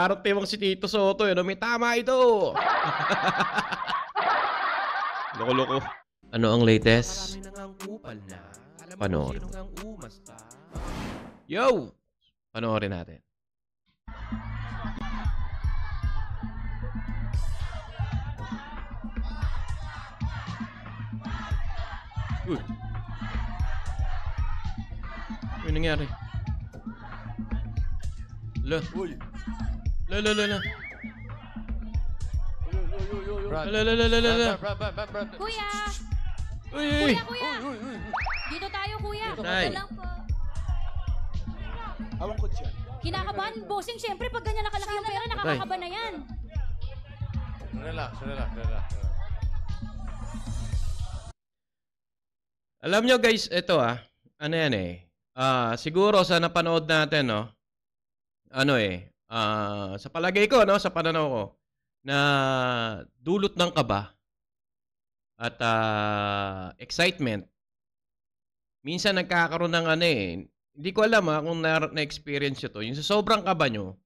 Parang timang si Tito Soto, eh, 'no? May tama ito. Loko-loko. Ano ang latest? Panoorin mo. Yo! Panoorin natin. Uy! Ano nangyari? Hala. Uy! Hala. Brad. Hala. Brad. Kuya! Uy! Kuya! Dito tayo, kuya. Tay. Ito lang po. Awang ko siya. Kinakabahan, bossing. Siyempre, pag ganyan nakalaki yung pera, nakakakaba na yan. Relax. Alam nyo guys, ito ano yan siguro sa napanood natin, no? Sa palagay ko, no, sa pananaw ko, na dulot ng kaba at excitement. Minsan nagkakaroon ng hindi ko alam kung na-experience nyo to. Yung sa sobrang kaba nyo,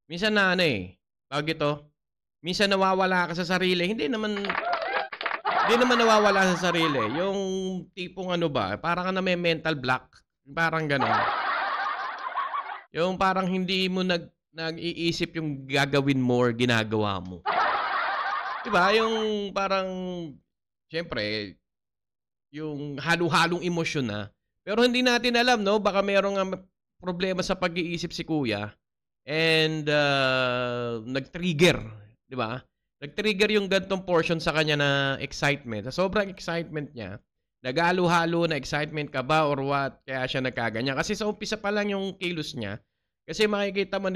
minsan tawag ito, minsan nawawala ka sa sarili. Hindi naman nawawala sa sarili. Yung tipong parang ka na may mental block. Parang gano'n. Yung parang hindi mo nag-iisip yung gagawin mo or ginagawa mo. Diba? Yung parang, siyempre, yung halo-halong emosyon na. Pero hindi natin alam, no? Baka merong problema sa pag-iisip si Kuya. And nag-trigger. Diba? Nag-trigger yung gantong portion sa kanya na excitement. Sa sobrang excitement niya, nag-halo-halo na excitement ka ba or what? Kaya siya nagkaganyan. Kasi sa umpisa pa lang yung kilos niya. Kasi makikita mo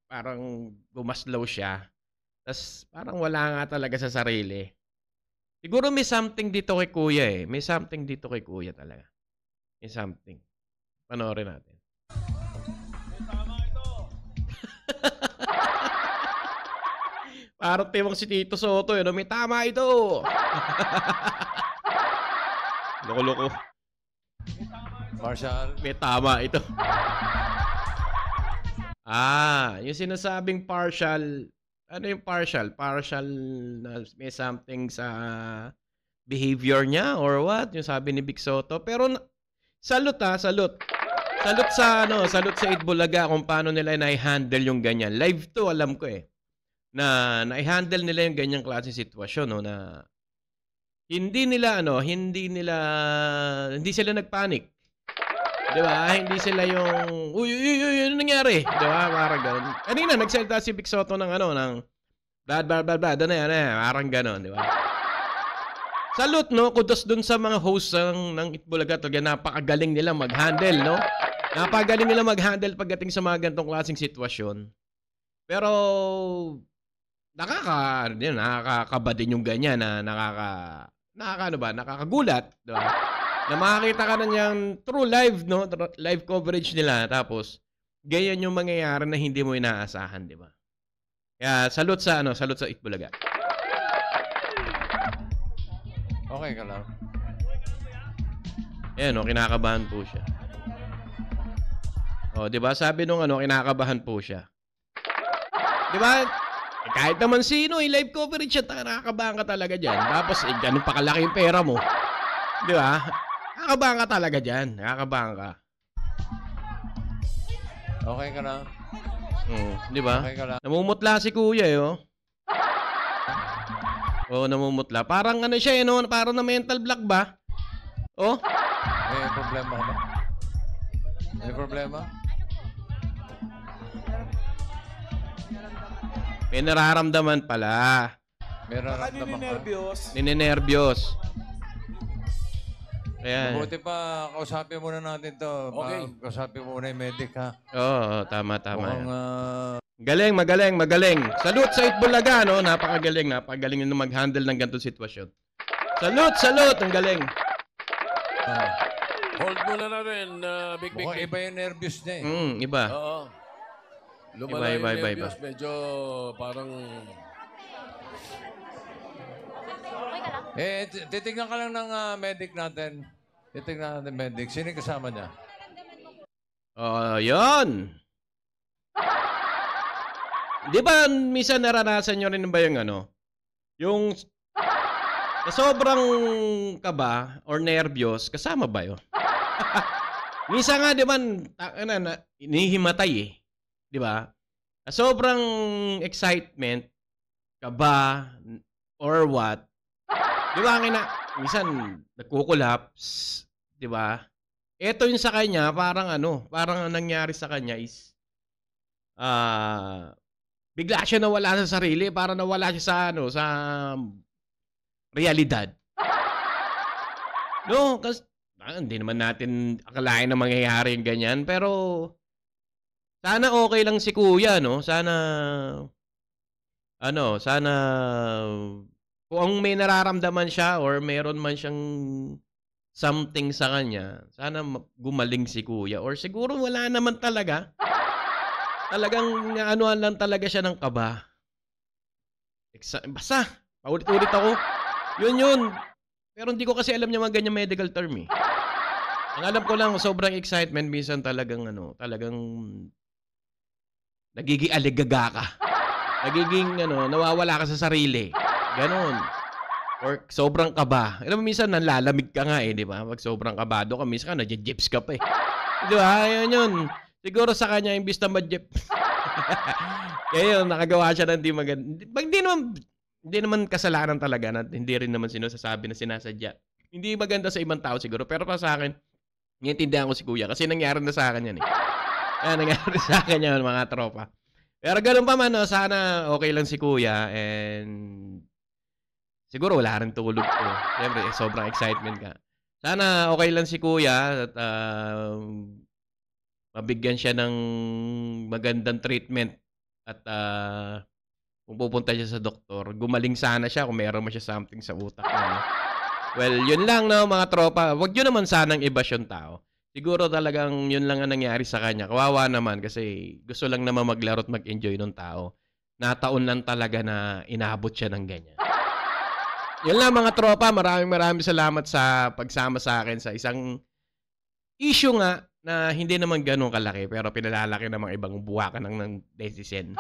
parang gumaslaw siya. Tapos parang wala nga talaga sa sarili. Siguro may something dito kay Kuya May something dito kay Kuya talaga. May something. Panoorin natin. May tama ito. Parang timang si Tito Soto, eh, 'no? May tama ito. Loko-loko. Marshall. May tama ito. Yung sinasabing partial. Ano yung partial? Partial na may something sa behavior niya or what? Yung sabi ni Big Soto. Pero salute. Salute sa Itbulaga kung paano nila na-handle yung ganyan. Live to, alam ko na na-handle nila yung ganyang klaseng sitwasyon, no, na hindi sila nagpanic. 'Di ba? Hindi sila yung uy, ano nangyari? 'Di ba? Parang gano'n. Kanina nagsalita si Big Soto ng blah, ano yan, parang gano'n, 'di ba? Salute, no? Kudos dun sa mga hosts ng Itbulaga. Talaga napakagaling nila mag-handle, no? Napakagaling nila mag-handle pagdating sa mga ganitong klaseng sitwasyon. Pero nakakakaba din yung ganyan na nakakagulat, 'di ba? Na makakita ka na niyang true live, no? Live coverage nila. Tapos, ganyan yung mangyayari na hindi mo inaasahan, di ba? Kaya, salute sa Itbulaga. Okay ka lang. Ayan, no? Kinakabahan po siya. Di ba? Sabi nung kinakabahan po siya. Di ba? Kahit naman sino, live coverage siya, nakakabahan ka talaga dyan. Tapos, ganun pa kalaki yung pera mo. Di ba? Nakakabahan ka talaga dyan. Nakakabahan ka. Okay ka lang. Di ba? Okay ka lang. Namumutla si Kuya, namumutla. Parang siya, no? Parang na mental block ba? May problema ka ba? May problema? May nararamdaman pala. May nararamdaman ka? Ninenervyos. Ayan. Mabuti pa, kausapin muna natin to. Okay. Kausapin muna yung medic, ha? Oo, tama. Mukhang, Magaling. Salute sa Itbulaga, no? Napakagaling na mag-handle ng ganitong sitwasyon. Salute, ang galing. Hold muna na rin, Big. mukhang iba yung nervous niya, Iba. Oo. Lumala Iba. yung nervyos. Medyo parang... titignan ka lang ng medic natin. Titignan natin medic. Sino yung kasama niya? Yun. Di ba minsan naranasan nyo rin ba yung ano? Yung na sobrang kaba or nervyos, kasama ba yun? Minsan nga, di ba, inihimatay eh. Di ba? Sa sobrang excitement, kaba, or what, di ba, minsan, nagkukulaps, di ba? Ito yung sa kanya, parang parang ang nangyari sa kanya is, bigla siya nawala sa sarili, parang nawala siya sa realidad. No, kasi hindi naman natin akalain na mangyayari yung ganyan, pero sana okay lang si kuya, no? Sana kung ang may nararamdaman siya or meron man siyang something sa kanya, sana gumaling si kuya or siguro wala naman talaga. Talagang anuhan lang talaga siya ng kaba. Basta, paulit-ulit ako. Yun. Pero hindi ko kasi alam yung mga ganyang medical term eh. Ang alam ko lang, sobrang excitement, minsan talagang nagiging aligaga ka. Nagiging nawawala ka sa sarili. Ganon. Or sobrang kaba. Alam mo, minsan nanlalamig ka nga eh, di ba? Pag sobrang kabado ka, minsan nadjijips ka pa eh. Di ba? Yun. Siguro sa kanya, imbis na madjip. Kaya yun, nakagawa siya ng di maganda. Hindi naman kasalanan talaga na hindi rin naman sinasabi na sinasadya. Hindi maganda sa ibang tao siguro. Pero para sa akin, naiintindihan ko si kuya kasi nangyari na sa akin yan eh. Kaya nangyari sa akin yan mga tropa. Pero ganun pa man, sana okay lang si kuya and siguro wala rin tulog ko. Siyempre, sobrang excitement ka. Sana okay lang si kuya at mabigyan siya ng magandang treatment at kung pupunta siya sa doktor, gumaling sana siya kung meron mo siya something sa utak niya. Well, yun lang no mga tropa. Huwag yun naman sanang i-bash yung tao. Siguro talagang yun lang ang nangyari sa kanya. Kawawa naman kasi gusto lang naman maglaro at mag-enjoy ng tao. Nataon lang talaga na inabot siya ng ganyan. Yun lang mga tropa. Maraming salamat sa pagsama sa akin sa isang issue nga na hindi naman ganun kalaki pero pinalalaki namang ibang buwakan ng netizen.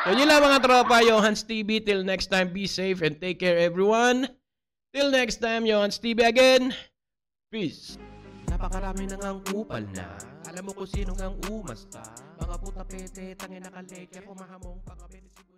So yun lang mga tropa, Johans TV. Till next time, be safe and take care everyone. Till next time, Johans TV again. Peace. Napakarami nang ang kupal na. Alam mo kung sino ang umasta. Mga puta pete, tangin nakaleke, pumahamong pangabini siguro.